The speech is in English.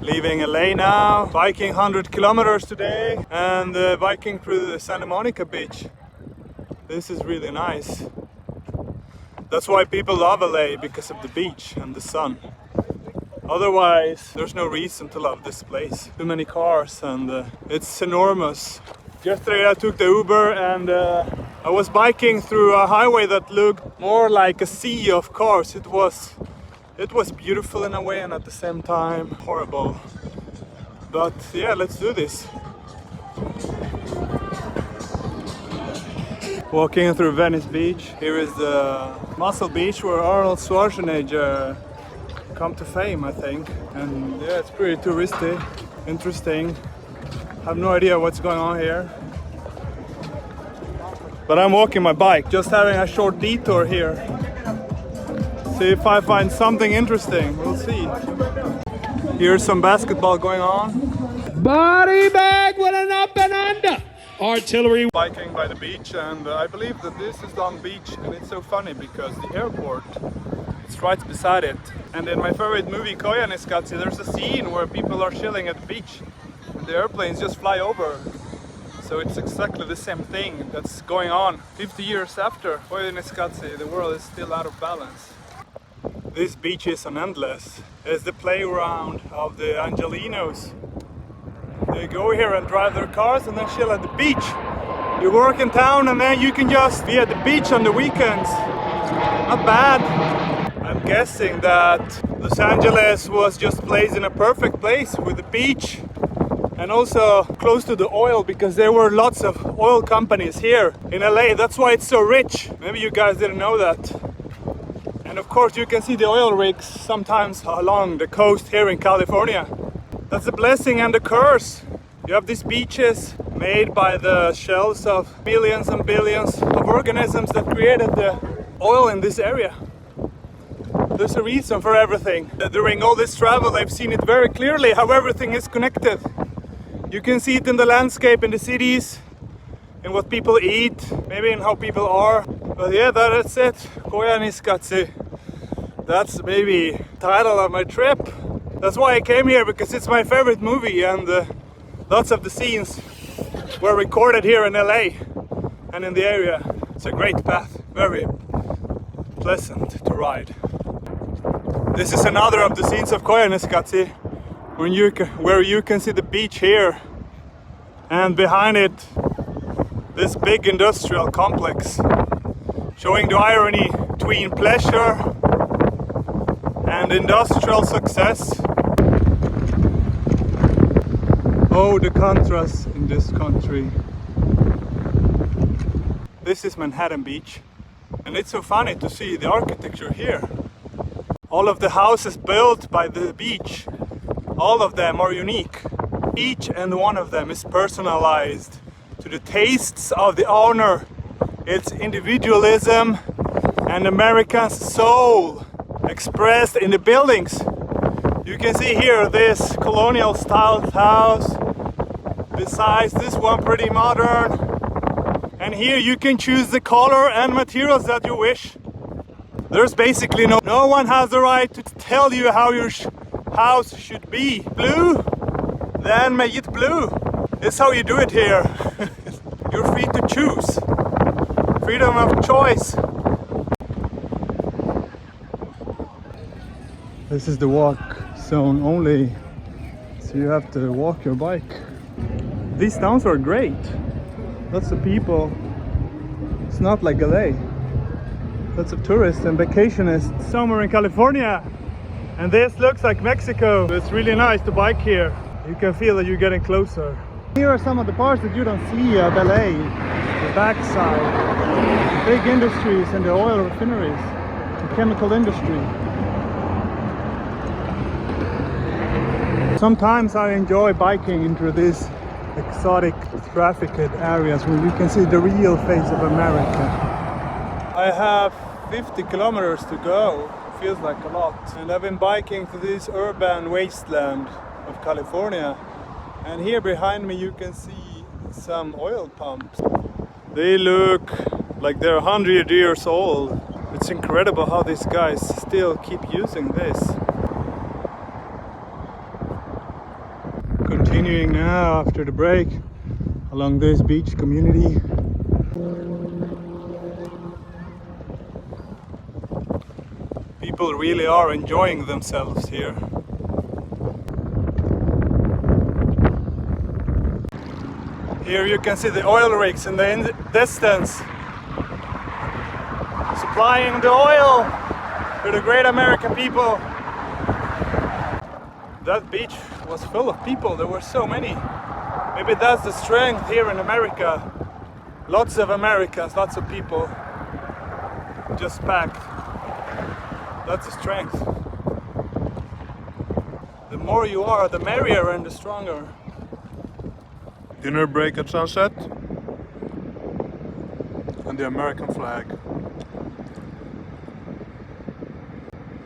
Leaving LA now, biking 100 kilometers today and biking through the Santa Monica beach. This is really nice. That's why people love LA, because of the beach and the sun. Otherwise, there's no reason to love this place. Too many cars and it's enormous. Yesterday I took the Uber and I was biking through a highway that looked more like a sea of cars. It was beautiful in a way and at the same time horrible. But yeah, let's do this. Walking through Venice Beach. Here is the Muscle Beach where Arnold Schwarzenegger come to fame, I think. And yeah, it's pretty touristy, interesting. I have no idea what's going on here. But I'm walking my bike, just having a short detour here. See if I find something interesting, we'll see. Here's some basketball going on. Body bag with an up and under. Artillery. Biking by the beach, and I believe that this is Long Beach, and it's so funny because the airport is right beside it. And in my favorite movie Koyaanisqatsi, there's a scene where people are chilling at the beach and the airplanes just fly over. So it's exactly the same thing that's going on 50 years after Koyaanisqatsi. The world is still out of balance. This beach is unendless. It's the playground of the Angelinos. They go here and drive their cars and then chill at the beach. You work in town and then you can just be at the beach on the weekends. Not bad. I'm guessing that Los Angeles was just placed in a perfect place with the beach and also close to the oil, because there were lots of oil companies here in LA. That's why it's so rich. Maybe you guys didn't know that. And of course you can see the oil rigs sometimes along the coast here in California. That's a blessing and a curse. You have these beaches made by the shells of billions and billions of organisms that created the oil in this area. There's a reason for everything. During all this travel I've seen it very clearly how everything is connected. You can see it in the landscape, in the cities, in what people eat, maybe in how people are. But yeah, that's it. Koyaanisqatsi. That's maybe the title of my trip. That's why I came here, because it's my favorite movie, and lots of the scenes were recorded here in LA and in the area. It's a great path, very pleasant to ride. This is another of the scenes of Koyaanisqatsi, where you can see the beach here, and behind it this big industrial complex, showing the irony between pleasure and industrial success. Oh, the contrast in this country. This is Manhattan Beach, and it's so funny to see the architecture here. All of the houses built by the beach, all of them are unique. Each and one of them is personalized to the tastes of the owner. It's individualism and American soul expressed in the buildings. You can see here this colonial style house, besides this one pretty modern. And here you can choose the color and materials that you wish. There's basically no one has the right to tell you how your house should be. Blue? Then make it blue. It's how you do it here. You're free to choose. Freedom of choice. This is the walk zone only, so you have to walk your bike. These towns are great. Lots of people. It's not like LA. Lots of tourists and vacationists. Somewhere in California. And this looks like Mexico. It's really nice to bike here. You can feel that you're getting closer. Here are some of the parts that you don't see of LA. The backside. Big industries and the oil refineries. The chemical industry. Sometimes I enjoy biking into these exotic trafficked areas where you can see the real face of America. I have 50 kilometers to go. Feels like a lot. And I've been biking through this urban wasteland of California. And here behind me you can see some oil pumps. They look like they're 100 years old. It's incredible how these guys still keep using this. Continuing now after the break along this beach community. People really are enjoying themselves here. Here you can see the oil rigs in the distance, supplying the oil to the great American people. That beach was full of people, there were so many. Maybe that's the strength here in America. Lots of Americans, lots of people, just packed. That's the strength. The more you are, the merrier and the stronger. Dinner break at sunset and the American flag.